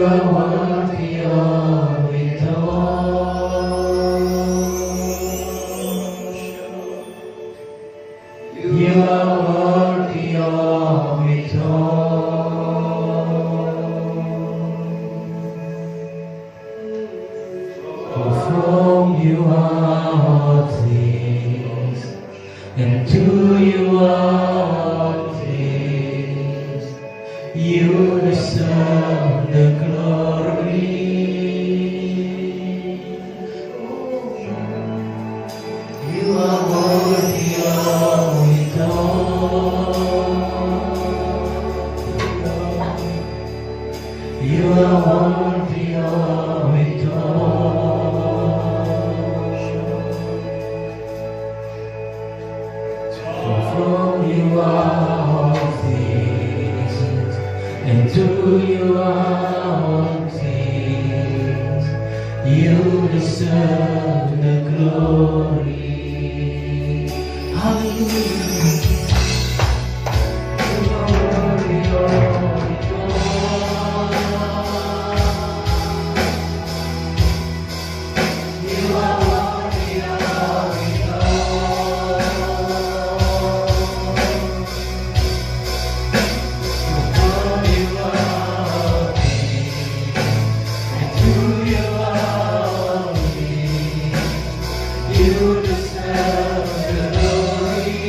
are worthy of it all. You are worthy of it all. For from you are all things, and to you are all things. You deserve the glory. You are worthy of it all. You are worthy of it all. For from you are all things, and to you are all things. You deserve the glory. Hallelujah. You are worthy of it all. You are worthy of it all. For you are all things, and to you are all things. You deserve the glory.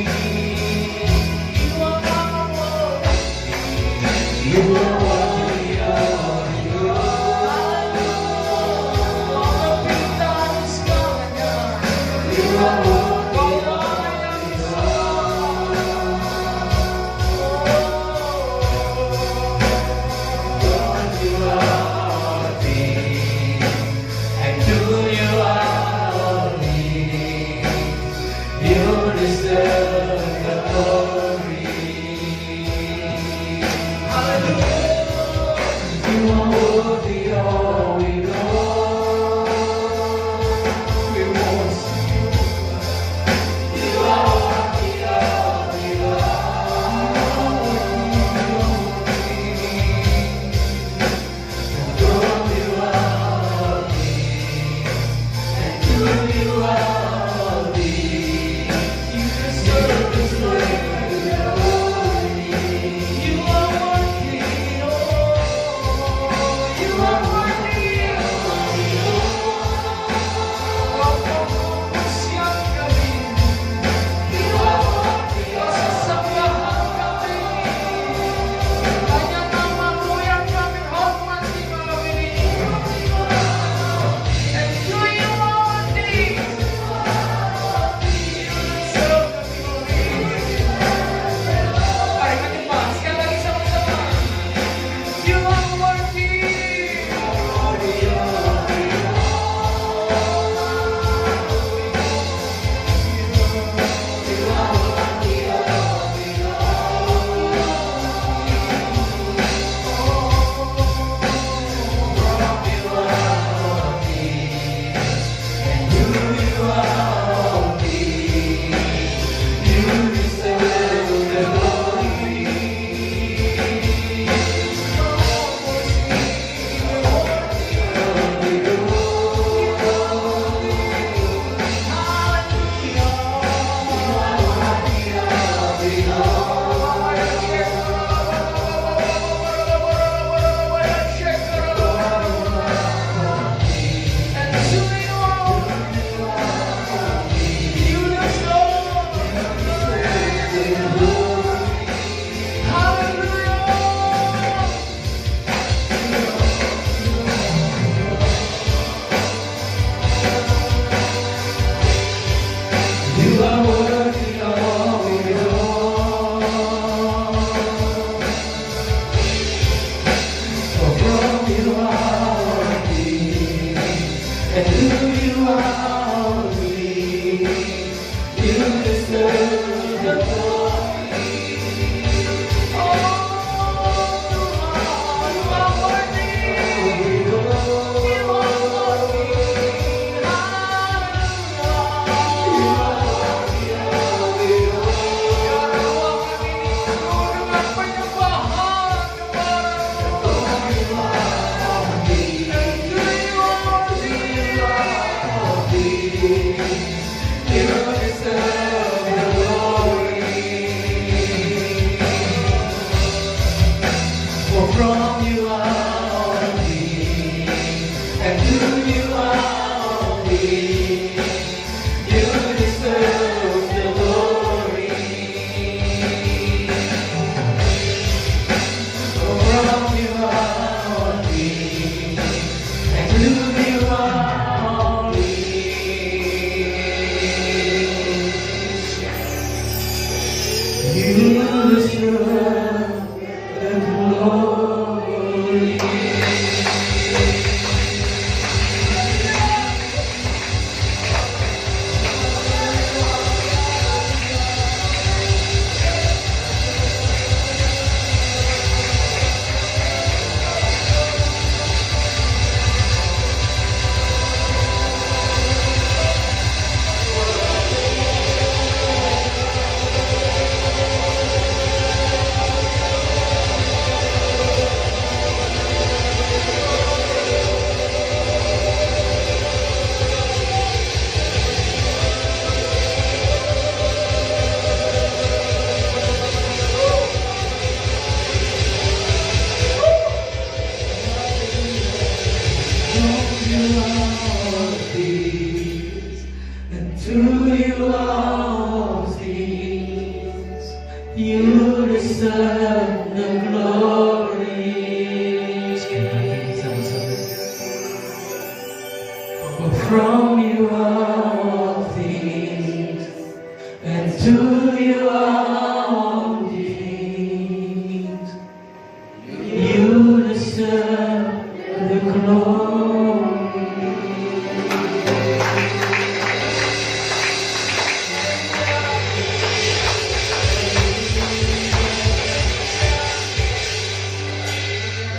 deserve the glory. Sekali lagi sama-sama. For from you are all things, and to you are all things. You deserve the glory.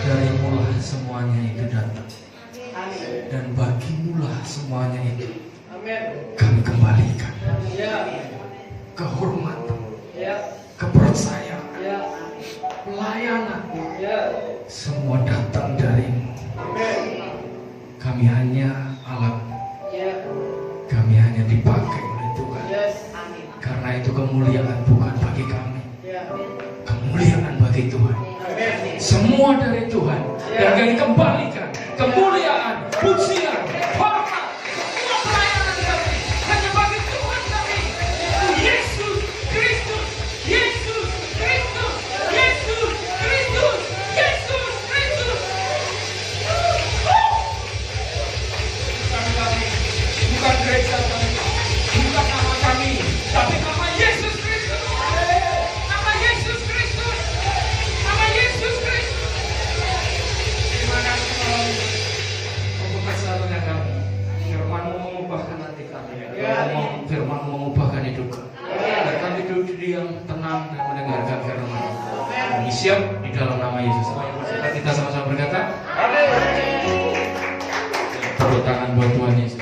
Darimulah semuanya itu datang, dan bagimulah semuanya itu kami kembalikan. Kehormatan, kepercayaan, pelayanan, semua datang darimu. Kami hanya alat, kami hanya dipakai oleh Tuhan. Karena itu kemuliaan bukan bagi kami, kemuliaan bagi Tuhan. Semua dari Tuhan, dan kami kembalikan kemuliaan, pujian, hormat, semua pelayanan kami hanya bagi Tuhan kami. Yesus Kristus, Yesus Kristus, Yesus Kristus, Yesus Kristus. Bukan gereja kami, bukan nama kami, tapi nama Yesus Kristus. Nama Yesus Kristus. Nama Yesus Kristus. Terima kasih Tuhan untuk kesehatan kami. Firman-Mu mengubahkan hati kami. Firman-Mu mengubahkan hidup kami. Dan kami duduk yang tenang dan mendengarkan firman. Kami siap di dalam nama Yesus. Ayo kita sama-sama berkata, amin. Tepuk tangan buat Tuhan Yesus.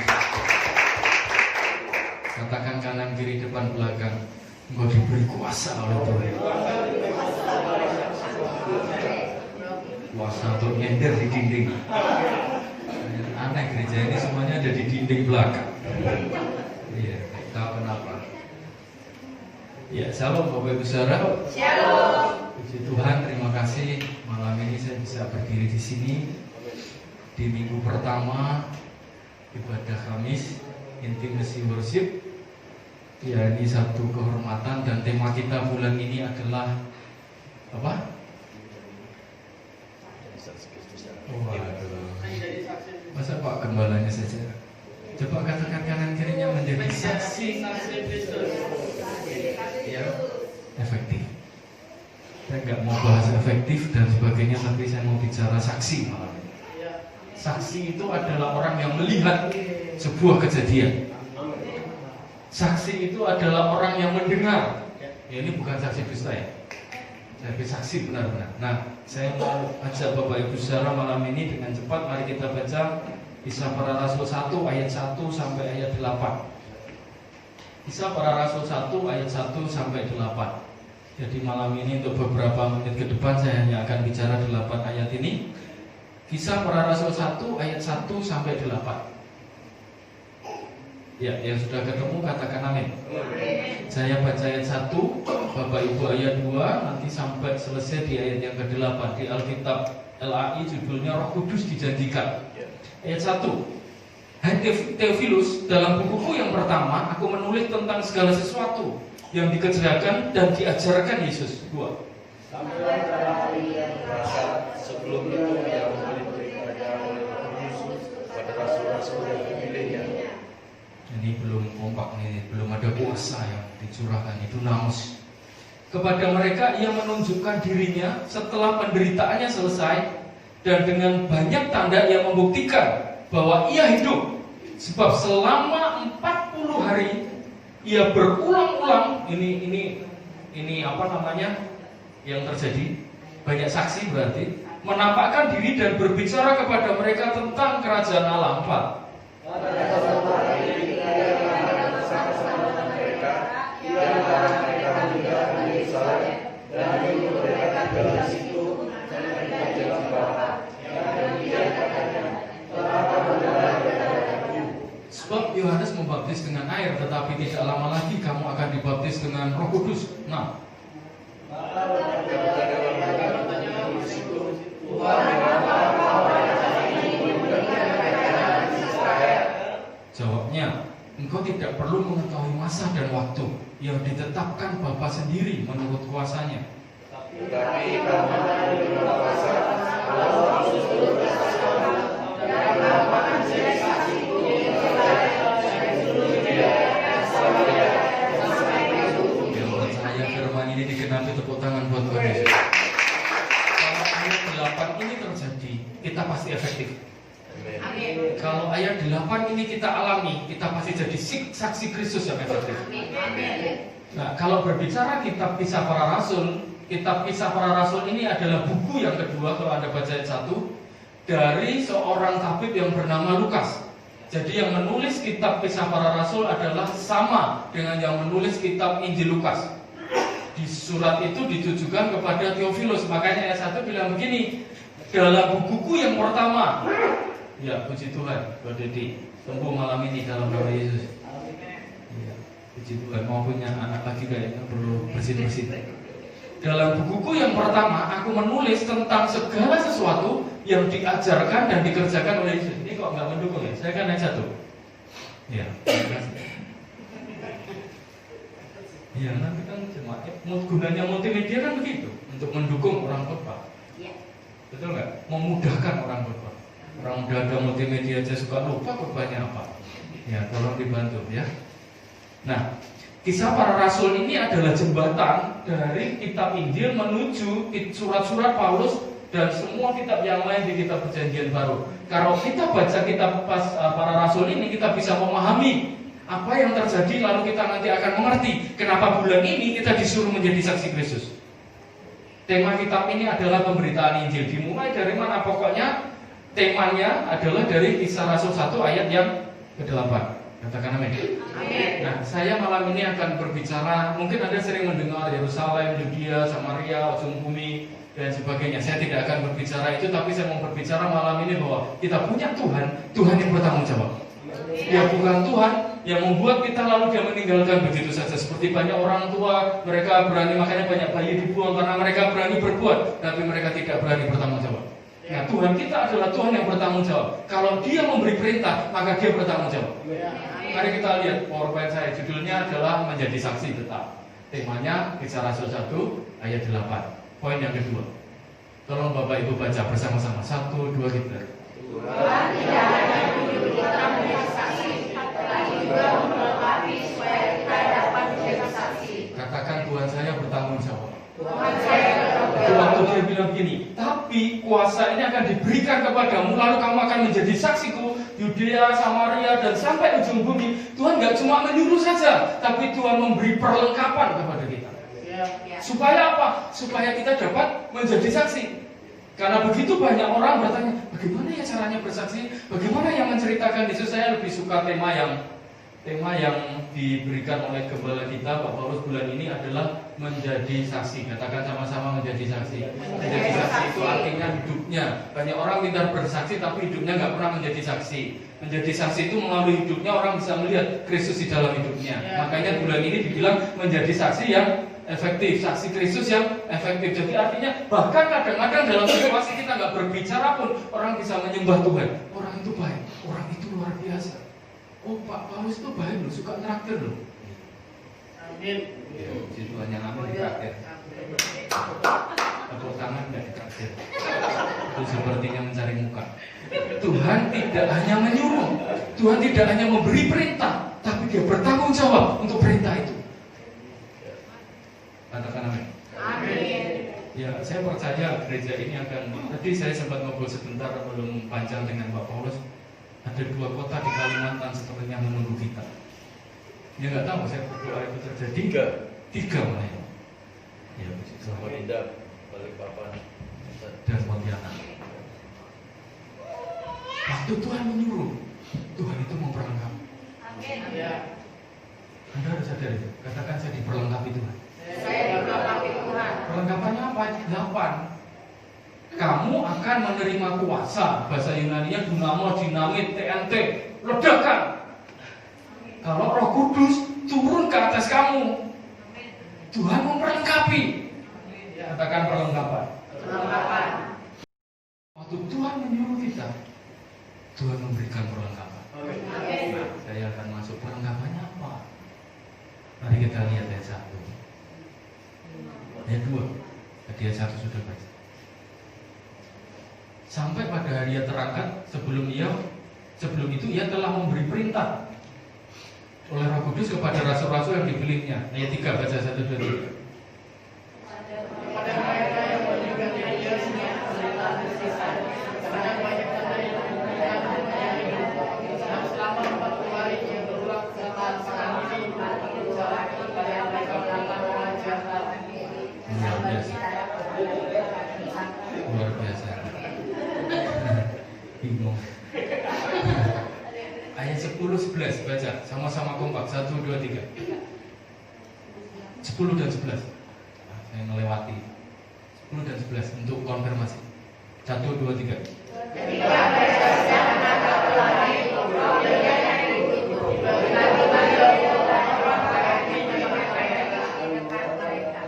Katakan kanan kiri depan belakang, Engkau diberi kuasa oleh Tuhan. Kuasa untuk nyender di dinding. Aneh, gereja ini semuanya ada di dinding belakang. Iya, tahu kenapa? Ya, shalom Bapak Ibu Saudara. Shalom. Puji Tuhan, terima kasih malam ini saya bisa berdiri di sini di minggu pertama ibadah Kamis Intimacy Worship. Ya, ini satu kehormatan dan tema kita bulan ini adalah apa? Masa Pak Gembalanya saja? Coba katakan kanan kirinya menjadi saksi. Ya, efektif. Saya nggak mau bahas efektif dan sebagainya, tapi saya mau bicara saksi malam ini. Saksi itu adalah orang yang melihat sebuah kejadian. Saksi itu adalah orang yang mendengar. Ya, ini bukan saksi dusta ya, tapi saksi benar-benar. Nah, saya mau ajak Bapak Ibu Saudara malam ini dengan cepat. Mari kita baca Kisah Para Rasul 1 ayat 1 sampai ayat 8. Kisah Para Rasul 1 ayat 1 sampai 8. Jadi malam ini untuk beberapa menit ke depan saya hanya akan bicara 8 ayat ini. Kisah Para Rasul 1 ayat 1 sampai 8. Ya, yang sudah ketemu katakan amin. Saya baca ayat 1, Bapak Ibu ayat 2, nanti sampai selesai di ayat yang ke-8. Di Alkitab LAI judulnya Roh Kudus dijanjikan. Ayat 1. Hai Theophilus, dalam bukuku yang pertama aku menulis tentang segala sesuatu yang dikerjakan dan diajarkan Yesus. 2. Sampailah dalam kalian merasa sebelum itu yang diberi kerajaan oleh Roh Kudus pada rasul-rasul yang dipilihnya. Ini belum kompak nih, belum ada kuasa yang dicurahkan, itu namus. Kepada mereka ia menunjukkan dirinya setelah penderitaannya selesai, dan dengan banyak tanda ia membuktikan bahwa ia hidup. Sebab selama 40 hari ia berulang-ulang ini apa namanya yang terjadi, banyak saksi berarti, menampakkan diri dan berbicara kepada mereka tentang kerajaan Allah. 4. Sebab Yohanes membaptis dengan air, tetapi tidak lama lagi kamu akan dibaptis dengan Roh Kudus. 6. Jawabnya, engkau tidak perlu mengetahui masa dan waktu yang ditetapkan Bapa sendiri menurut kuasanya. Tetapi kamu menerima kuasa Roh Kudus bersaksi dan kamu akan menjadi saksiku di Yerusalem dan Yudea dan Samaria dan sampai ke ujung bumi. Yang percaya firman ini digenapi, tepuk tangan buat Tuhan Yesus. Kalau ayat 8 ini terjadi, kita pasti efektif. Amin. Kalau ayat 8 ini kita alami, kita pasti jadi saksi Kristus yang efektif. Nah, kalau berbicara kitab Kisah Para Rasul, kitab Kisah Para Rasul ini adalah buku yang kedua kalau Anda baca ayat 1 dari seorang tabib yang bernama Lukas. Jadi yang menulis kitab Kisah Para Rasul adalah sama dengan yang menulis kitab Injil Lukas. Di surat itu ditujukan kepada Theophilus. Makanya ayat 1 bilang begini, dalam bukuku yang pertama. Ya, puji Tuhan, Buat Dedi sembuh malam ini dalam nama Yesus. Ya, puji Tuhan, mau punya anak lagi kayaknya perlu bersih-bersih. Dalam bukuku yang pertama, aku menulis tentang segala sesuatu yang diajarkan dan dikerjakan oleh Yesus. Ini kok nggak mendukung ya? Saya kan ayat 1. Ya, terima kasih. Ya, nanti kan cuma gunanya multimedia kan begitu, untuk mendukung orang khotbah. Betul nggak? Memudahkan orang khotbah. Orang udah ada multimedia aja suka lupa khotbahnya apa. Ya, tolong dibantu ya. Nah, Kisah Para Rasul ini adalah jembatan dari kitab Injil menuju surat-surat Paulus dan semua kitab yang lain di kitab Perjanjian Baru. Kalau kita baca kitab Para Rasul ini, kita bisa memahami apa yang terjadi, lalu kita nanti akan mengerti kenapa bulan ini kita disuruh menjadi saksi Kristus. Tema kitab ini adalah pemberitaan Injil. Dimulai dari mana? Pokoknya temanya adalah dari Kisah Rasul 1 ayat yang ke-8. Katakan amin. Amin. Nah, saya malam ini akan berbicara, mungkin Anda sering mendengar Yerusalem, Yudea, Samaria, ujung bumi, dan sebagainya. Saya tidak akan berbicara itu, tapi saya mau berbicara malam ini bahwa kita punya Tuhan, Tuhan yang bertanggung jawab. Dia bukan Tuhan yang membuat kita lalu dia meninggalkan begitu saja. Seperti banyak orang tua, mereka berani, makanya banyak bayi dibuang karena mereka berani berbuat, tapi mereka tidak berani bertanggung jawab. Nah, Tuhan kita adalah Tuhan yang bertanggung jawab. Kalau Dia memberi perintah, maka Dia bertanggung jawab. Mari kita lihat PowerPoint saya. Judulnya adalah menjadi saksi tetap. Temanya Kisah Rasul 1 ayat 8. Poin yang kedua. Tolong Bapak Ibu baca bersama-sama. 1, 2, kita. Tuhan tidak hanya menyuruh kita menjadi saksi, tetapi juga memperlengkapi supaya kita dapat menjadi saksi. Katakan Tuhan saya bertanggung jawab. Tuhan saya bertanggung Itu jawab. waktu dia bilang begini, tapi kuasa ini akan diberikan kepadamu, lalu kamu akan menjadi saksiku Yudea, Samaria, dan sampai ujung bumi. Tuhan nggak cuma menyuruh saja, tapi Tuhan memberi perlengkapan kepada kita. Supaya apa? Supaya kita dapat menjadi saksi. Karena begitu banyak orang bertanya, bagaimana ya caranya bersaksi? Bagaimana yang menceritakan Yesus? Saya lebih suka tema yang diberikan oleh gembala kita Pak Paulus bulan ini adalah menjadi saksi. Katakan sama-sama menjadi saksi. Menjadi saksi itu artinya hidupnya. Banyak orang pintar bersaksi tapi hidupnya nggak pernah menjadi saksi. Menjadi saksi itu melalui hidupnya orang bisa melihat Kristus di dalam hidupnya. Makanya bulan ini dibilang menjadi saksi yang efektif, saksi Kristus yang efektif. Jadi artinya bahkan kadang-kadang dalam situasi kita nggak berbicara pun orang bisa menyembah Tuhan. Orang itu baik, orang itu luar biasa. Oh, Pak Paulus itu baik loh, suka traktir loh. Amin. Puji Tuhan, yang amin ditraktir. Tepuk tangan nggak ditraktir. Itu sepertinya mencari muka. Tuhan tidak hanya menyuruh, Tuhan tidak hanya memberi perintah, tapi Dia bertanggung jawab untuk perintah itu. Katakan amin. Amin. Ya, saya percaya gereja ini akan. Tadi saya sempat ngobrol sebentar belum panjang dengan Pak Paulus. Ada 2 kota di Kalimantan sepertinya menunggu kita. Ya nggak tahu, saya berdoa itu terjadi. 3 malah ya. Ya, puji Tuhan. Samarinda, Balikpapan, Dan Pontianak. Waktu Tuhan menyuruh, Tuhan itu memperlengkapi. Amin. Anda harus sadar itu. Katakan saya diperlengkapi Tuhan. Saya diperlengkapi Tuhan. Perlengkapannya apa? 8. Kamu akan menerima kuasa. Bahasa Yunaninya dinamo, dinamit, TNT, ledakan. Kalau Roh Kudus turun ke atas kamu, Tuhan memperlengkapi. Katakan perlengkapan. Perlengkapan. Waktu Tuhan menyuruh kita, Tuhan memberikan perlengkapan. Amin. Saya akan masuk perlengkapannya apa? Mari kita lihat ayat 1. Ayat 2. Tadi ayat 1 sudah baca. Sampai pada hari ia terangkat, sebelum itu ia telah memberi perintah oleh Roh Kudus kepada rasul-rasul yang dipilihnya. Ayat 3 baca 1, 2, 3. Pada mereka yang menunjukkan dirinya cerita bersisar, sebanyak banyak tanda yang menunjukkan adanya hidup. Dan selama 40 hari ia berulang sekali berjalan kepada mereka melakukan pengajaran. Luar biasa. Luar biasa. Bingung. Ayat 10-11 baca sama-sama kompak 1, 2, 3. 10 dan 11. Saya melewati 10 dan 11 untuk konfirmasi. 1, 2, 3. Ketika mereka sedang menatap langit, Roh Dia yang itu tiba-tiba dan orang berarti di dekat mereka.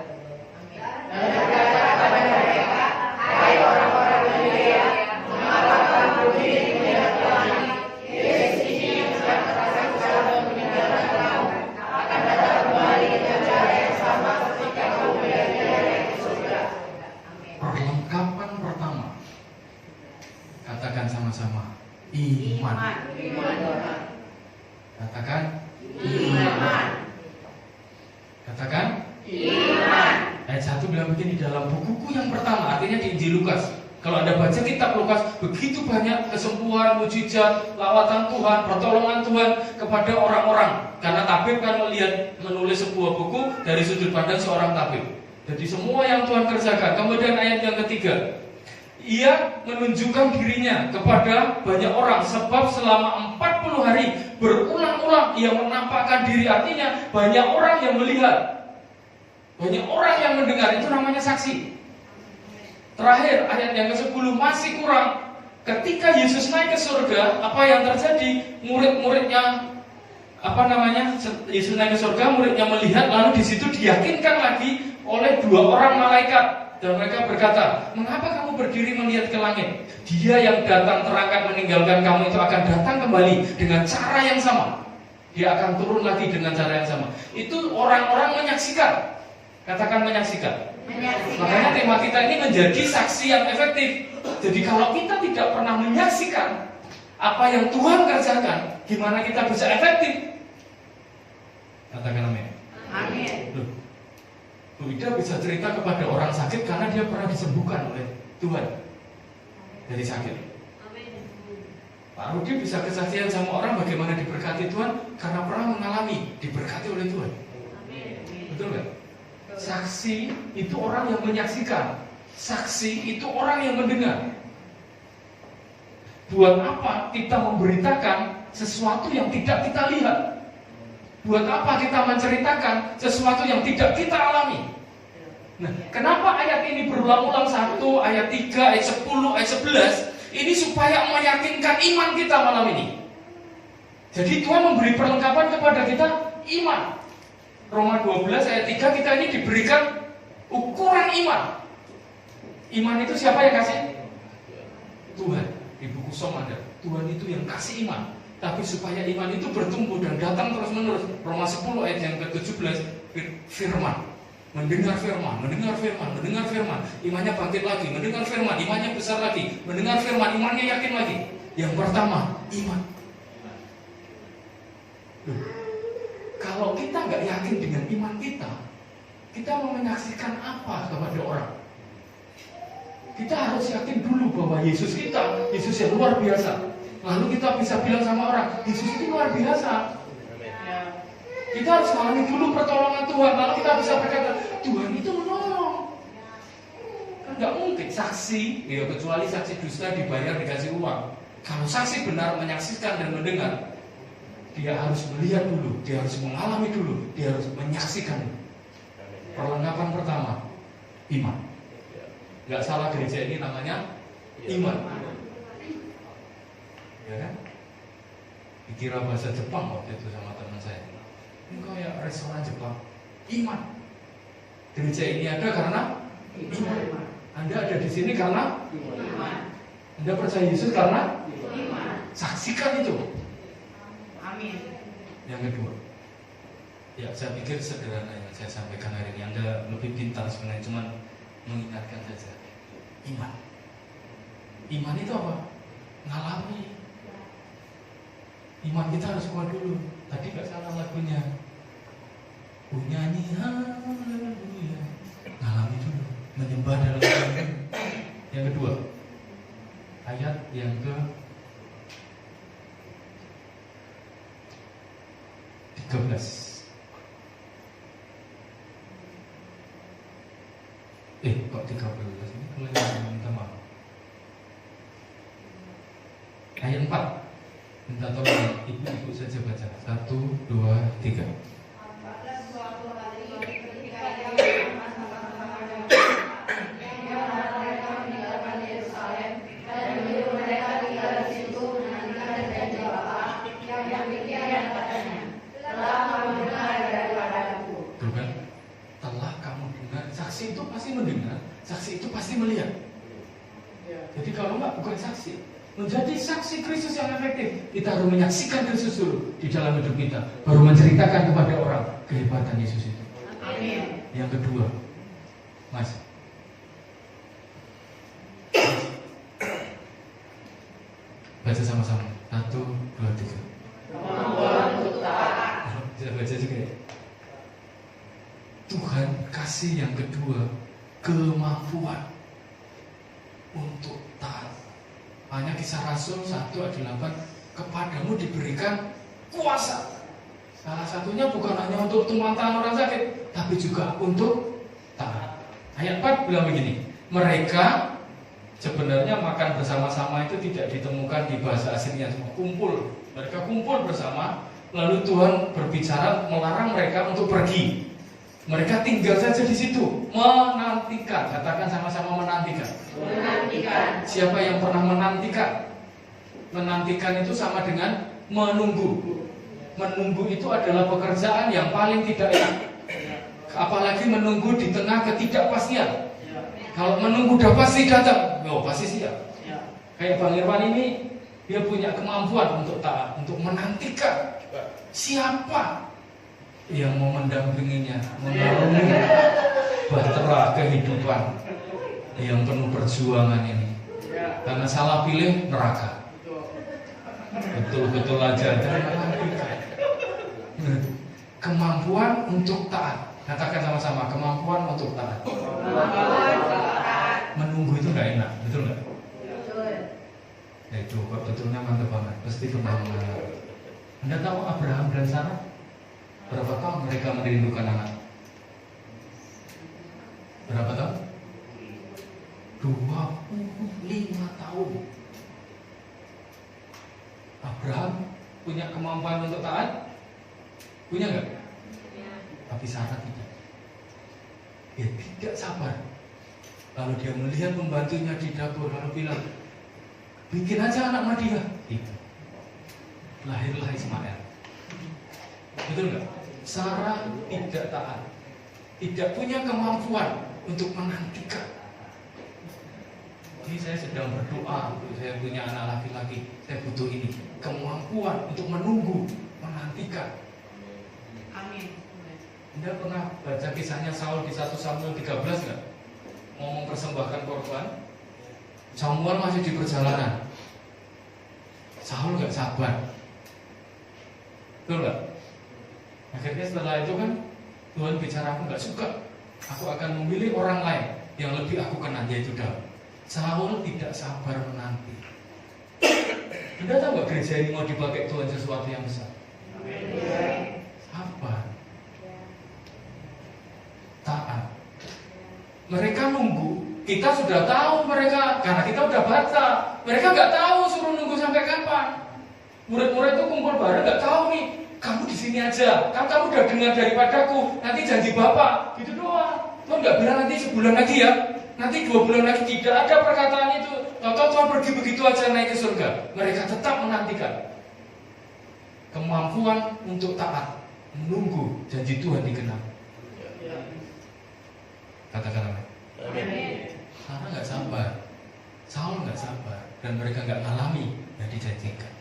Dan berkata kepada mereka, hai orang-orang Galilea, mengapa kamu berdiri melihat ke langit? Yesus ini yang sedang terasa dan meninggalkan kamu akan datang kembali dengan cara yang sama ketika kamu melihat Dia naik ke surga. Perlengkapan pertama. Katakan sama-sama. Iman. Katakan Iman. Katakan Iman. ayat 1 bilang begini, dalam bukuku yang pertama, artinya di Injil Lukas. Kalau Anda baca kitab Lukas, begitu banyak kesembuhan, mujizat, lawatan Tuhan, pertolongan Tuhan kepada orang-orang. Karena tabib kan menulis sebuah buku dari sudut pandang seorang tabib. Jadi semua yang Tuhan kerjakan. Kemudian ayat yang ketiga, ia menunjukkan dirinya kepada banyak orang, sebab selama 40 hari berulang-ulang ia menampakkan diri. Artinya banyak orang yang melihat, banyak orang yang mendengar. Itu namanya saksi. Terakhir ayat yang ke-10 masih kurang. Ketika Yesus naik ke surga, apa yang terjadi? Murid-muridnya Yesus naik ke surga, muridnya melihat, lalu di situ diyakinkan lagi oleh 2 orang malaikat. Dan mereka berkata, mengapa kamu berdiri melihat ke langit? Dia yang datang terangkat meninggalkan kamu itu akan datang kembali dengan cara yang sama. Dia akan turun lagi dengan cara yang sama. Itu orang-orang menyaksikan. Katakan menyaksikan. Makanya tema kita ini menjadi saksi yang efektif. Jadi kalau kita tidak pernah menyaksikan apa yang Tuhan kerjakan, gimana kita bisa efektif? Katakan amin. Amin. Bu Ida bisa cerita kepada orang sakit karena dia pernah disembuhkan oleh Tuhan dari sakit. Pak Rudi bisa kesaksian sama orang bagaimana diberkati Tuhan karena pernah mengalami diberkati oleh Tuhan. Betul nggak? Saksi itu orang yang menyaksikan. Saksi itu orang yang mendengar. Buat apa kita memberitakan sesuatu yang tidak kita lihat? Buat apa kita menceritakan sesuatu yang tidak kita alami? Nah, kenapa ayat ini berulang-ulang 1, ayat 3, ayat 10, ayat 11? Ini supaya meyakinkan iman kita malam ini. Jadi Tuhan memberi perlengkapan kepada kita iman. Roma 12 ayat 3 kita ini diberikan ukuran iman. Iman itu siapa yang kasih? Tuhan. Di buku Som ada. Tuhan itu yang kasih iman. Tapi supaya iman itu bertumbuh dan datang terus menerus. Roma 10 ayat yang ke-17 firman. Mendengar firman, mendengar firman, mendengar firman, imannya bangkit lagi, mendengar firman, imannya besar lagi, mendengar firman, imannya yakin lagi. Yang pertama, iman. Kalau kita nggak yakin dengan iman kita mau menyaksikan apa kepada orang? Kita harus yakin dulu bahwa Yesus kita, Yesus yang luar biasa. Lalu kita bisa bilang sama orang, Yesus itu luar biasa. Kita harus mengalami dulu pertolongan Tuhan, lalu kita bisa berkata, Tuhan itu menolong. Kan nggak mungkin saksi, ya kecuali saksi dusta dibayar dikasih uang. Kalau saksi benar menyaksikan dan mendengar, dia harus melihat dulu, dia harus mengalami dulu, dia harus menyaksikan. Perlengkapan pertama, iman. Nggak salah gereja ini namanya iman. Ya kan? Dikira bahasa Jepang waktu itu sama teman saya. Ini kayak restoran Jepang. Iman. Gereja ini ada karena iman. Anda ada di sini karena Iman. Anda percaya Yesus karena Iman. saksikan itu. Amin. Yang kedua, ya saya pikir sederhana yang saya sampaikan hari ini. Anda lebih pintar sebenarnya, cuman mengingatkan saja. Iman. Iman itu apa? Ngalami. Iman kita harus kuat dulu. Tadi gak salah lagunya. Nyanyi haleluya. Ngalami dulu. Menyembah dalam iman. Yang kedua, ayat yang ke 13. Kok 13 ini kelihatan, minta maaf. Ayat 4. Minta tolong ibu-ibu saja baca. 1, 2, 3. Pada suatu hari ketika ia bersama-sama dengan yang mereka meninggalkan Yerusalem dan menyuruh mereka tinggal di situ menantikan janji Bapa yang demikian katanya, telah kamu dengar daripadaku. Tuh kan? Telah kamu dengar. Saksi itu pasti mendengar. Saksi itu pasti melihat. Jadi kalau enggak, bukan saksi. Menjadi saksi Kristus yang efektif, kita harus menyaksikan Kristus dulu di dalam hidup kita, baru menceritakan kepada orang kehebatan Yesus itu. Amin. Yang kedua, Mas, baca sama-sama. 1, 2, 3. Kemampuan untuk taat. Bisa baca juga ya. Tuhan kasih yang kedua, kemampuan untuk taat. Hanya Kisah Rasul 1 ayat 8, kepadamu diberikan kuasa. Salah satunya bukan hanya untuk tumpangan orang sakit, tapi juga untuk taat. Ayat 4 bilang begini, mereka sebenarnya makan bersama-sama itu tidak ditemukan di bahasa aslinya, semua kumpul. Mereka kumpul bersama, lalu Tuhan berbicara melarang mereka untuk pergi. Mereka tinggal saja di situ, menantikan. Katakan sama-sama menantikan. Menantikan. Siapa yang pernah menantikan? Menantikan itu sama dengan menunggu. Menunggu itu adalah pekerjaan yang paling tidak enak. Apalagi menunggu di tengah ketidakpastian. Kalau menunggu udah pasti datang, pasti siap. Kayak Bang Irwan ini, dia punya kemampuan untuk taat, untuk menantikan siapa yang mau mendampinginya, mengarungi bahtera kehidupan yang penuh perjuangan ini. Karena salah pilih neraka. Betul-betul aja kemampuan untuk taat. Katakan sama-sama, kemampuan untuk taat. Menunggu itu nggak enak, betul nggak? Itu kok betulnya mantap banget. Pasti pernah mengalami. Anda tahu Abraham dan Sarah? Berapa tahun mereka merindukan anak? Berapa tahun? 25 tahun. Abraham punya kemampuan untuk taat? Punya nggak? Tapi Sarah tidak. Dia tidak sabar. Lalu dia melihat pembantunya di dapur, lalu bilang, bikin aja anak Madiah. Itu. Lahirlah Ismail. Betul nggak? Sarah tidak taat, tidak punya kemampuan untuk menantikan. Ini saya sedang berdoa, saya punya anak laki-laki, saya butuh ini, kemampuan untuk menunggu, menantikan. Amin. Anda pernah baca kisahnya Saul di 1 Samuel 13 nggak? Mau mempersembahkan korban, Samuel masih di perjalanan. Saul nggak sabar, betul nggak? Akhirnya setelah itu kan Tuhan bicara, aku nggak suka, aku akan memilih orang lain yang lebih aku kenal, yaitu Daud. Saul tidak sabar menanti. Anda tahu nggak gereja ini mau dipakai Tuhan sesuatu yang besar? Sabar, taat. Mereka nunggu, kita sudah tahu mereka, karena kita udah baca. Mereka nggak tahu suruh nunggu sampai kapan. Murid-murid itu kumpul bareng, nggak tahu nih. Kamu di sini aja, kan kamu udah dengar daripadaku, nanti janji Bapak, gitu doang. Tuhan nggak bilang nanti sebulan lagi ya, nanti 2 bulan lagi, tidak ada perkataan itu. Tahu-tahu Tuhan pergi begitu aja naik ke surga. Mereka tetap menantikan. Kemampuan untuk taat, menunggu janji Tuhan dikenal. Katakan apa? Amin. Sarah nggak sabar, Saul nggak sabar, dan mereka nggak ngalami yang dijanjikan.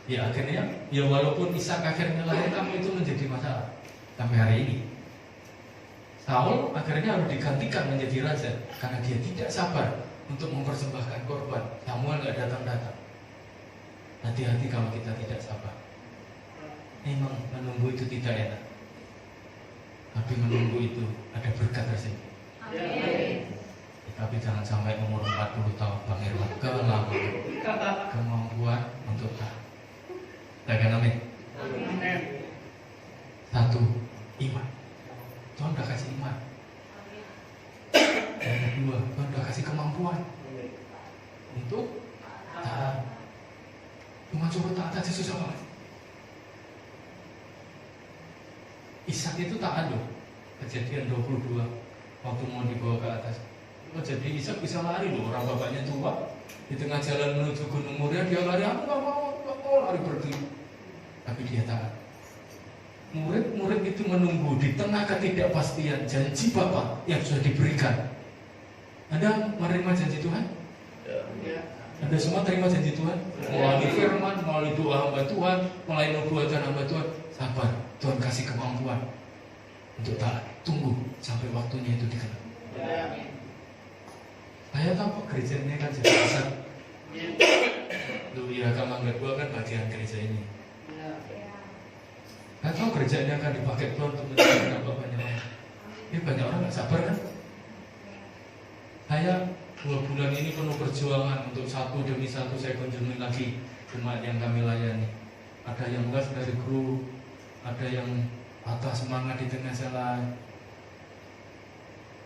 Ya akhirnya, ya walaupun Ishak akhirnya lahir, kamu itu menjadi masalah sampai hari ini. Saul akhirnya harus digantikan menjadi raja karena dia tidak sabar untuk mempersembahkan korban. Samuel nggak datang-datang. Hati-hati kalau kita tidak sabar. Memang menunggu itu tidak enak, tapi menunggu itu ada berkat tersendiri. Tapi jangan sampai umur 40 tahun Bang Irwan kelama kemampuan untuk tahan. Katakan amin. Satu, iman. Tuhan udah kasih iman. Yang kedua, Tuhan udah kasih kemampuan untuk tahan. Cuma suruh tahan aja susah banget. Ishak itu tahan loh. Kejadian 22 waktu mau dibawa ke atas. Oh, jadi Ishak bisa lari loh. Orang bapaknya tua di tengah jalan menuju Gunung Moria dia lari. Aku nggak mau lari pergi. Tapi dia tahan. Murid-murid itu menunggu di tengah ketidakpastian janji Bapa yang sudah diberikan. Anda menerima janji Tuhan? Ya. Anda semua terima janji Tuhan? Melalui firman, melalui doa hamba Tuhan, melalui nubuatan hamba Tuhan. Sabar, Tuhan kasih kemampuan untuk taat. Tunggu sampai waktunya itu dikenal. Ya. Saya tahu kok gereja ini kan jadi besar. Lu ya Mangga 2 kan bagian gereja ini. Saya tahu gereja ini akan dipakai Tuhan untuk menyelamatkan banyak orang. Ini banyak orang nggak sabar kan? Saya 2 bulan ini penuh perjuangan untuk satu demi satu saya kunjungi lagi jemaat yang kami layani. Ada yang les dari grup, ada yang patah semangat di tengah jalan.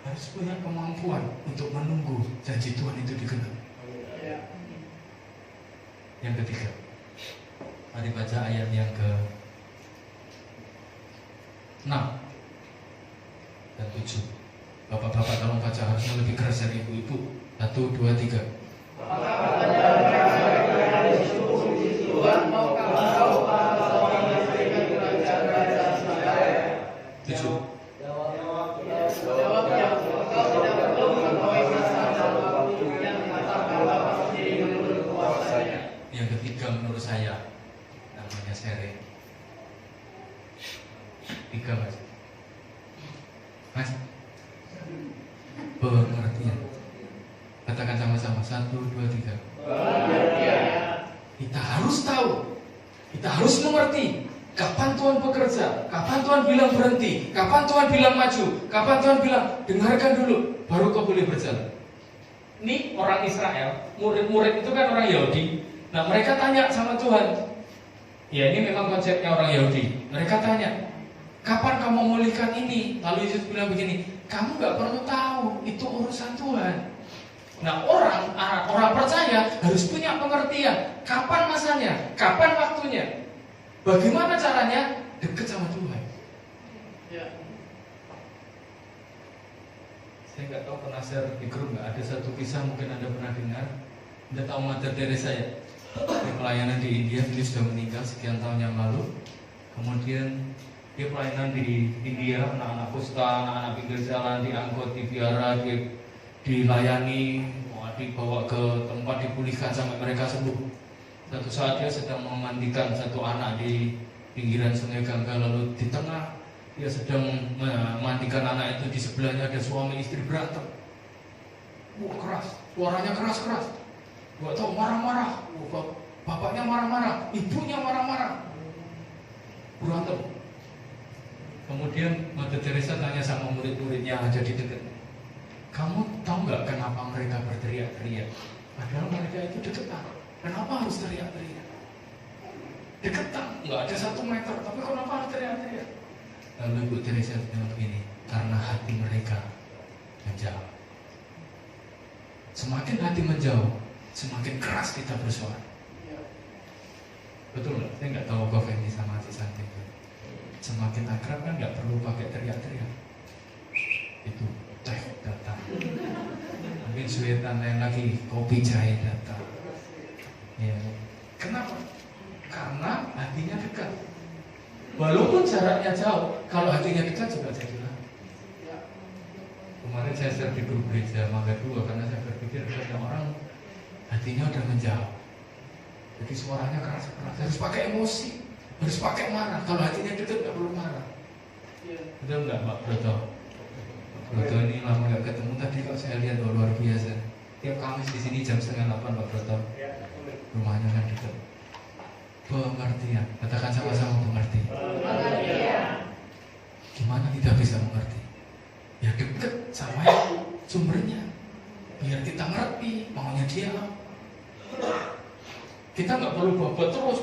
Harus punya kemampuan untuk menunggu janji Tuhan itu digenap. Yang ketiga, mari baca ayat yang ke-6 dan 7. Bapak-bapak tolong baca, harusnya lebih keras dari ibu-ibu. 1, 2, 3. Tuhan mau kamu tahu bahwa memberikan kerajaan kerajaan Israel. 7. Jawabnya, kau tidak perlu mengetahui masa dan waktu yang dikatakan Bapa sendiri menurut kuasanya. Yang ketiga menurut saya namanya sere. 3 mas. Mas, pengertian. Katakan sama-sama 1, 2, 3. Pengertian. Kita harus tahu, kita harus mengerti kapan Tuhan bekerja, kapan Tuhan bilang berhenti, kapan Tuhan bilang maju, kapan Tuhan bilang dengarkan dulu, baru kau boleh berjalan. Ini orang Israel, murid-murid itu kan orang Yahudi. Nah mereka tanya sama Tuhan. Ya ini memang konsepnya orang Yahudi. Mereka tanya, kapan kamu memulihkan ini? Lalu Yesus bilang begini, kamu gak perlu tahu, itu urusan Tuhan. Nah orang percaya harus punya pengertian kapan masanya, kapan waktunya, bagaimana caranya dekat sama Tuhan. Ya. Saya nggak tahu pernah share di grup nggak, ada satu kisah mungkin Anda pernah dengar. Anda tahu Mother Teresa ya? Dia pelayanan di India, beliau sudah meninggal sekian tahun yang lalu. Kemudian dia pelayanan di India, anak-anak kusta, anak-anak pinggir jalan diangkut, dipiara, dilayani, dibawa ke tempat dipulihkan sampai mereka sembuh. Satu saat dia sedang memandikan satu anak di pinggiran Sungai Gangga, lalu di tengah dia sedang memandikan anak itu, di sebelahnya ada suami istri berantem. Wah keras, suaranya keras-keras. Gak tahu marah-marah. Bapaknya marah-marah, ibunya marah-marah, berantem. Kemudian Mother Teresa tanya sama murid-muridnya yang ada di dekat, kamu tahu nggak kenapa mereka berteriak-teriak? Padahal mereka itu deketan. Kenapa harus teriak-teriak? Deketan, nggak ada 1 meter, tapi kenapa harus teriak-teriak? Lalu Ibu Teresa bilang begini, karena hati mereka menjauh. Semakin hati menjauh, semakin keras kita bersuara. Betul nggak? Saya nggak tahu Bapak ini sama si Santi. Semakin akrab kan nggak perlu pakai teriak-teriak. Itu teh datang, mungkin suetan lain lagi, kopi jahe datang. Ya. Kenapa? Karena hatinya dekat. Walaupun jaraknya jauh, kalau hatinya dekat juga jadilah. Kemarin saya share di grup gereja Mangga 2 karena saya berpikir ada orang hatinya udah menjauh. Jadi suaranya keras-keras, harus pakai emosi, harus pakai marah. Kalau hatinya dekat nggak perlu marah. Betul nggak Pak Broto? Broto ini lama nggak ketemu, tadi kok saya lihat luar biasa. Tiap Kamis di sini jam 7:30 Pak Broto. Rumahnya kan gitu. Pengertian, katakan sama-sama pengertian. Gimana tidak bisa mengerti? Ya deket sama sumbernya, biar kita ngerti maunya dia. Kita nggak perlu babat terus,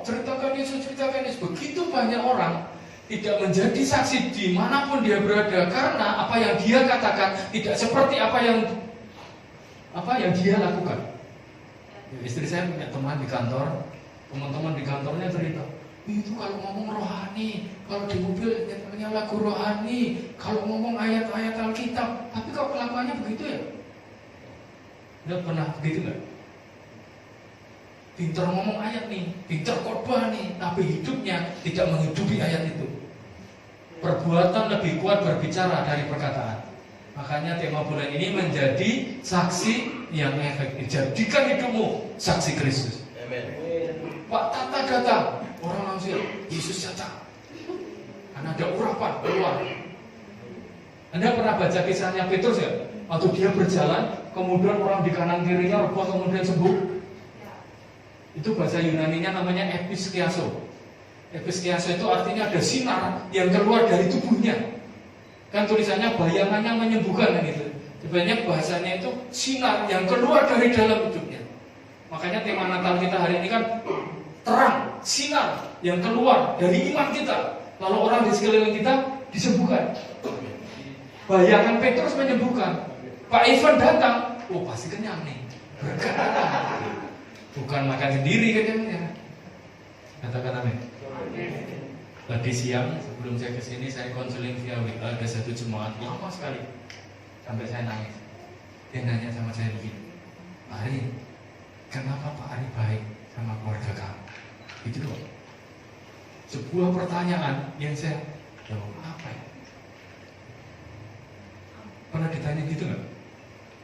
ceritakan Yesus. Begitu banyak orang tidak menjadi saksi dimanapun dia berada, karena apa yang dia katakan tidak seperti apa yang dia lakukan. Istri saya punya teman di kantor, teman-teman di kantornya cerita, itu kalau ngomong rohani, kalau di mobil nyetelnya lagu rohani, kalau ngomong ayat-ayat Alkitab, tapi kalau kelakuannya begitu ya? Udah pernah begitu nggak? Pintar ngomong ayat nih, pintar khotbah nih, tapi hidupnya tidak menghidupi ayat itu. Perbuatan lebih kuat berbicara dari perkataan. Makanya tema bulan ini menjadi saksi yang efektif. Jadikan hidupmu saksi Kristus. Pak Tata datang, orang langsung Yesus datang. Karena ada urapan keluar. Anda pernah baca kisahnya Petrus ya? Waktu dia berjalan, kemudian orang di kanan kirinya rebah kemudian sembuh. Itu bahasa Yunaninya namanya episkiaso. Episkiaso itu artinya ada sinar yang keluar dari tubuhnya. Kan tulisannya bayangannya menyembuhkan kan itu. Sebenarnya bahasanya itu sinar yang keluar dari dalam hidupnya. Makanya tema Natal kita hari ini kan terang, sinar yang keluar dari iman kita. Lalu orang di sekeliling kita disembuhkan. Bayangan Petrus menyembuhkan. Pak Ivan datang, pasti kenyang nih. Berkat datang. Bukan makan sendiri kenyangnya. Katakan amin. Tadi siang sebelum saya kesini saya konseling via WA, ada satu jemaat lama sekali sampai saya nangis. Dia nanya sama saya begini, Pak Ari, kenapa Pak Ari baik sama keluarga kamu? Itu loh. Sebuah pertanyaan yang saya jawab apa ya? Pernah ditanya gitu nggak?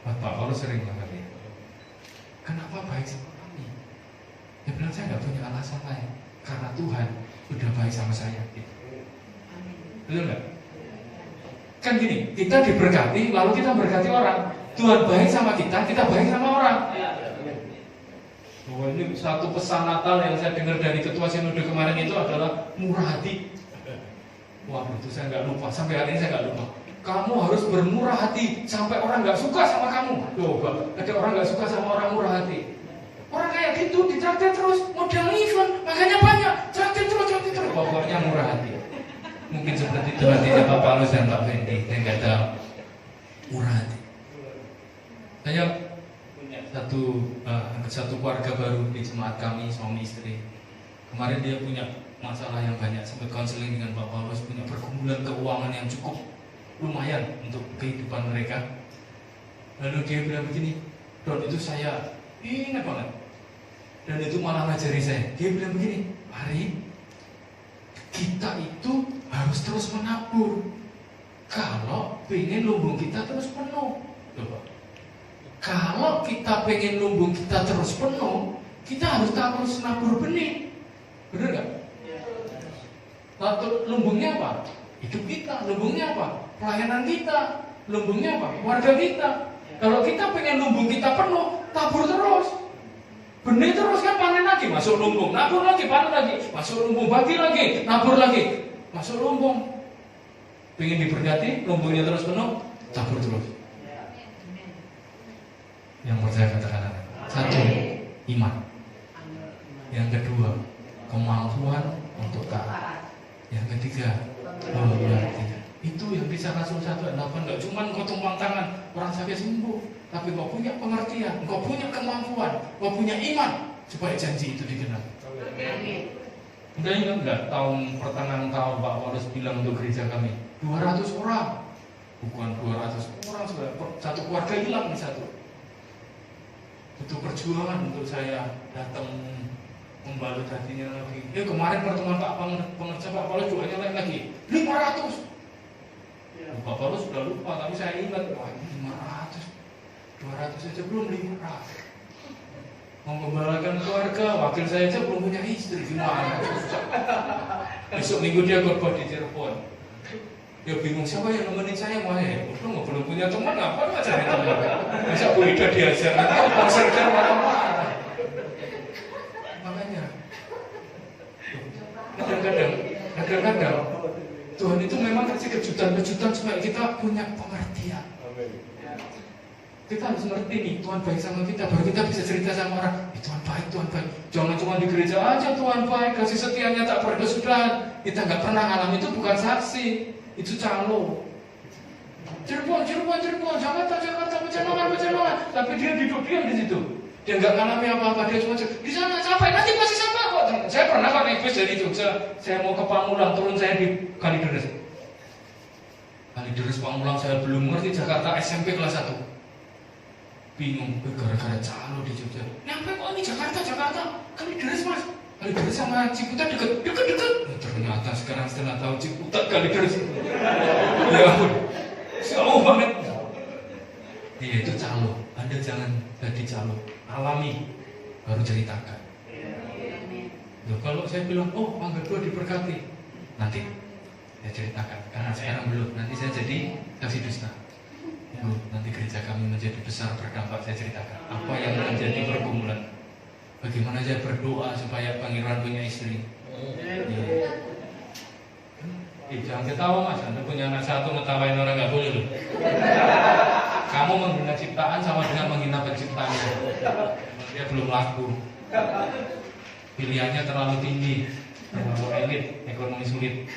Pak Paulus sering banget ya. Kenapa baik sama kami? Dia bilang saya nggak punya alasan lain, karena Tuhan sudah baik sama saya. Gitu. Betul nggak? Kan gini, kita diberkati, lalu kita berkati orang. Tuhan baik sama kita, kita baik sama orang. Oh, ini satu pesan Natal yang saya dengar dari Ketua Sinode kemarin itu adalah murah hati. Wah, itu saya nggak lupa, sampai hari ini saya nggak lupa. Kamu harus bermurah hati sampai orang nggak suka sama kamu. Coba, ada orang nggak suka sama orang murah hati. Orang kayak gitu ditraktir terus, model event, makanya banyak, traktir terus. Pokoknya murah hati. Mungkin seperti itu hatinya Pak Paulus dan Pak Fendi, saya nggak tahu. Murah hati. Saya punya satu keluarga baru di jemaat kami, suami istri. Kemarin dia punya masalah yang banyak, sempat konseling dengan Pak Paulus, punya pergumulan keuangan yang cukup lumayan untuk kehidupan mereka. Lalu dia bilang begini, Don, itu saya ingat banget. Dan itu malah ngajari saya. Dia bilang begini, Ari, kita itu harus terus menabur. Kalau pengen lumbung kita terus penuh. Coba. Kalau kita pengen lumbung kita terus penuh, kita harus terus nabur benih. Benar nggak? Lalu lumbungnya apa? Hidup kita. Lumbungnya apa? Pelayanan kita. Lumbungnya apa? Keluarga kita. Kalau kita pengen lumbung kita penuh, tabur terus. Benih terus kan, panen lagi, masuk lumbung, nabur lagi, panen lagi, masuk lumbung, bagi lagi, nabur lagi, masuk lumbung. Pengen diberkati, lumbungnya terus penuh, tabur terus. Yang percaya katakan apa? Satu, iman. Yang kedua, kemampuan untuk taat. Yang ketiga, tidak. Itu yang bisa Rasul 1:8. Gak cuma engkau tumpang tangan orang sakit sembuh, tapi kau punya pengertian, kau punya kemampuan, kau punya iman supaya janji itu dikenal. Udah ingat nggak pertengahan tahun Pak Paulus bilang untuk gereja kami 200 orang, bukan 200 orang, satu keluarga hilang nih satu. Butuh perjuangan untuk saya datang membalut hatinya lagi. Kemarin pertemuan Pak Pengerja Pak Paulus juga nyalain lagi 500. Pak Paulus sudah lupa, tapi saya ingat, wah ini 500, 200 saja belum 500. Mengembalakan keluarga, wakil saya aja belum punya istri, gimana? Susah. Besok minggu dia khotbah di Cirebon. Ya bingung siapa yang nemenin saya mah ya. Belum punya teman, ngapain nggak cari teman? Masa Bu Ida diajar nanti konser kan marah-marah. Makanya kadang-kadang Tuhan itu memang kasih kejutan-kejutan supaya kita punya pengertian. Kita harus ngerti nih Tuhan baik sama kita, baru kita bisa cerita sama orang, Tuhan baik, Tuhan baik. Jangan cuma di gereja aja Tuhan baik, kasih setianya tak berkesudahan. Kita nggak pernah ngalamin itu bukan saksi, itu calo. Cirebon, Jakarta, Pecenongan. Tapi dia duduk diam di situ. Dia nggak ngalami apa-apa, dia cuma di sana sampai nanti pasti sampai kok. Saya pernah kan naik bus dari Jogja, saya mau ke Pamulang, turun saya di Kalideres. Pamulang saya belum ngerti Jakarta SMP kelas 1. Bingung, gara-gara calo di Jogja. Nyampe kok ini Jakarta, Kalideres mas. Kalideres sama Ciputat deket. Ternyata sekarang setelah tahu Ciputat Kalideres. Ya ampun, jauh banget. Iya itu calo. Anda jangan jadi calo. Alami, baru ceritakan. Loh, kalau saya bilang, oh Mangga 2 diberkati, nanti saya ceritakan. Karena sekarang belum. Nanti saya jadi saksi dusta. Nanti gereja kami menjadi besar berdampak, saya ceritakan apa yang menjadi pergumulan. Bagaimana saya berdoa supaya pangeran punya istri. Jangan ketawa mas, Anda punya anak satu ngetawain orang nggak boleh loh. Kamu menghina ciptaan sama dengan menghina penciptanya. Dia belum laku. Pilihannya terlalu tinggi, terlalu elit, ekonomi sulit.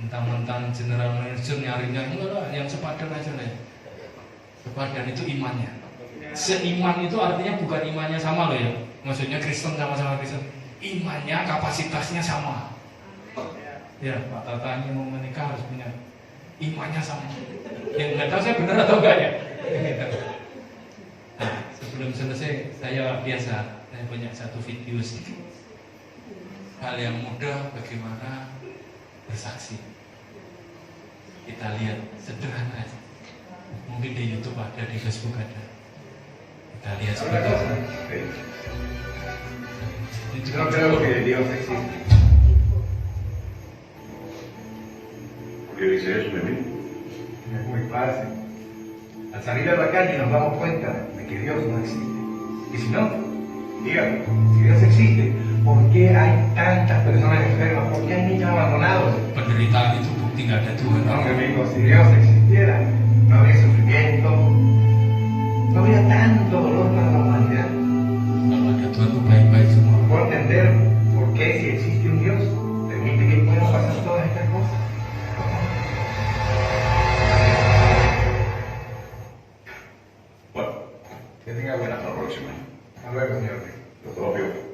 Mentang-mentang general manager nyarinya enggak lah, yang sepadan aja lah. Sepadan itu imannya. Seiman itu artinya bukan imannya sama loh ya. Maksudnya Kristen sama-sama Kristen. Imannya, kapasitasnya sama. Ya, Pak Tata ini mau menikah harus punya imannya sama. Yang nggak tahu saya benar atau enggak ya. Nah, sebelum selesai saya punya satu video sedikit. Hal yang mudah bagaimana bersaksi. Kita lihat sederhana aja. Mungkin di YouTube ada, di Facebook ada. Kita lihat seperti itu. No creo que Dios existe. ¿Por qué dice eso, mi amigo? Es muy fácil. Al salir a la calle nos damos cuenta de que Dios no existe. Y si no, dígame, si Dios existe, ¿por qué hay tantas personas enfermas? ¿Por qué hay niños abandonados? Penderitaan itu bukti nggak ada Tuhan. No, mi amigo, si Dios existiera, no habría sufrimiento, no habría tanto dolor para la humanidad. Kalau ada Tuhan itu baik-baik semua. Puedo entender por qué, si existe un Dios, permite que puedan pasar todas estas cosas. Bueno, Que tenga buena hasta la próxima. Hasta luego, señor. Lo propio.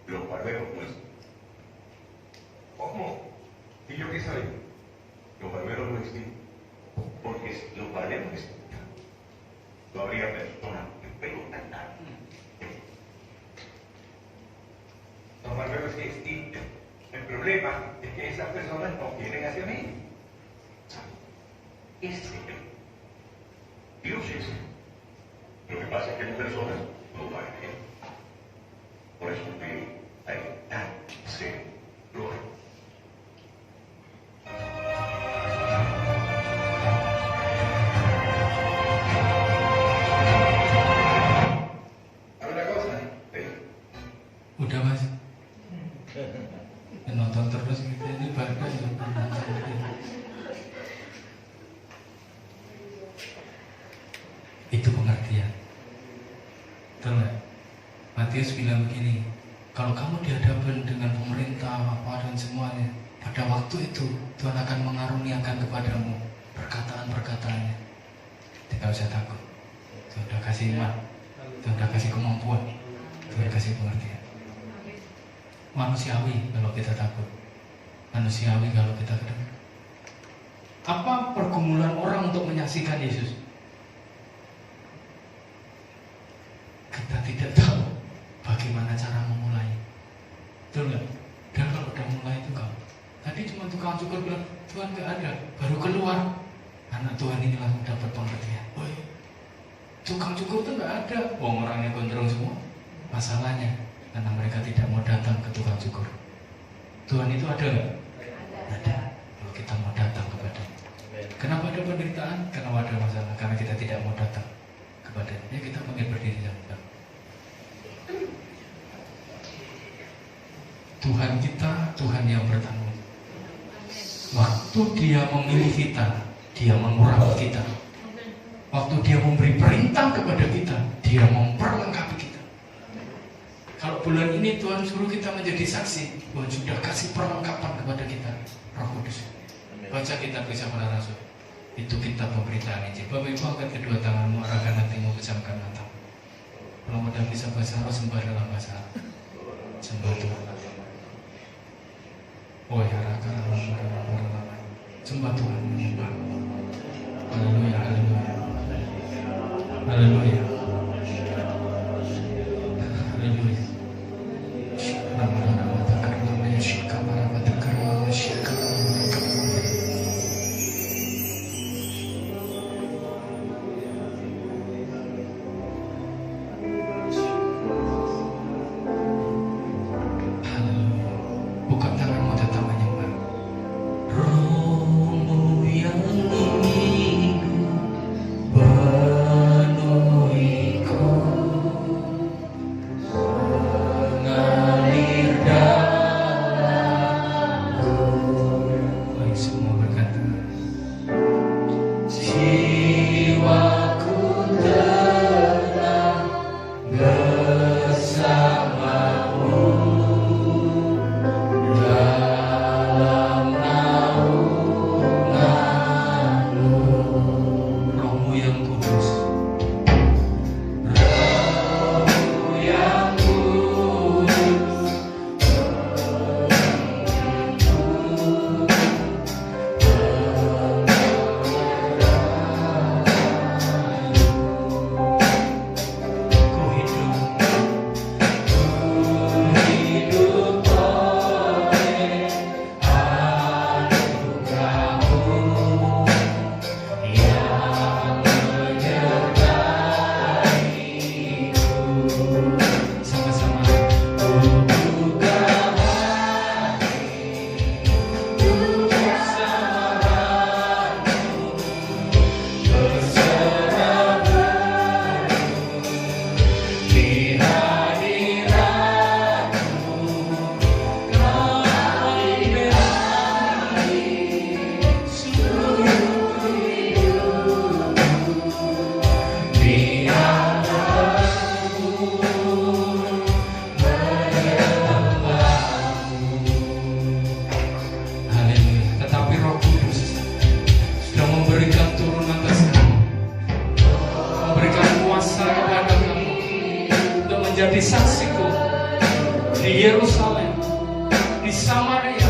Los barberos no existen. ¿Cómo? ¿Y yo qué soy? Los barberos no existen. Porque si los barberos existieran, no habría personas que pelo tan largo. Los barberos sí existen. El problema es que esas personas no vienen hacia mí. Ese Dios es. Lo que pasa es que las personas no van a él. Por eso que hay tan gloria. ¿Sabe una cosa? Udah mas. Ya, nonton terus kita ini ibadah ya. Itu pengertian. Betul nggak? Matius bilang begini, kalau kamu dihadapkan dengan pemerintah apa dan semuanya, pada waktu itu Tuhan akan mengaruniakan kepadamu perkataannya. Tidak usah takut. Tuhan sudah kasih iman, Tuhan sudah kasih kemampuan, Tuhan kasih pengertian. Manusiawi kalau kita takut, manusiawi kalau kita kedua. Apa pergumulan orang untuk menyaksikan Yesus? Kita tidak tahu bagaimana cara memulai. Betul nggak? Dan kalau udah mulai itu kau, tadi cuma tukang cukur bilang Tuhan nggak ada, baru keluar anak Tuhan ini langsung dapat pengertian. Oh iya, tukang cukur itu nggak ada, orangnya gondrong semua. Masalahnya karena mereka tidak mau datang ke tukang cukur. Tuhan itu ada nggak? Ada. Kalau kita mau datang kepada. Kenapa ada penderitaan? Kenapa ada masalah? Karena kita tidak mau datang kepada. Ya kita panggil berdiri sama. Tuhan kita, Tuhan yang bertanggung. Waktu Dia memilih kita, Dia mengurangi kita. Waktu Dia memberi perintah kepada kita, Dia memperlengkapi kita. Kalau bulan ini Tuhan suruh kita menjadi saksi, Tuhan sudah kasih perlengkapan kepada kita, Roh Kudus. Baca kitab Kisah Para Rasul. Itu kitab pemberitaan Injil. Bapak Ibu angkat kedua tanganmu, arahkan hatimu, pejamkan matamu. Kalau mudah bisa bahasa roh, sembah dalam bahasa Arab. Sembah Tuhan. Oh ya, arahkan lama. Sembah Tuhan, menyembah. Haleluya, haleluya. Haleluya. Haleluya. Nama-nama takar namanya syirka para takar namanya syirka. Buka tanganmu tetap menyembah. Rohmu yang hidup penuhiku, mengalir dalamku. Baik, semua berkata, jiwaku tenang bersamamu. Rohmu yang kudus, Rohmu yang kudus, ku hidup oleh anugerah-Mu yang menyertaiku. Sama-sama. Buka hatiku bersamamu, berserah di hadirat-Mu. Kami berani seluruh hidupku di hadapan-Mu, menyembah-Mu. Haleluya. Tetapi Roh Kudus sudah memberikan turun atas kamu, memberikan kuasa kepada kamu untuk menjadi saksiku di Yerusalem, di Samaria,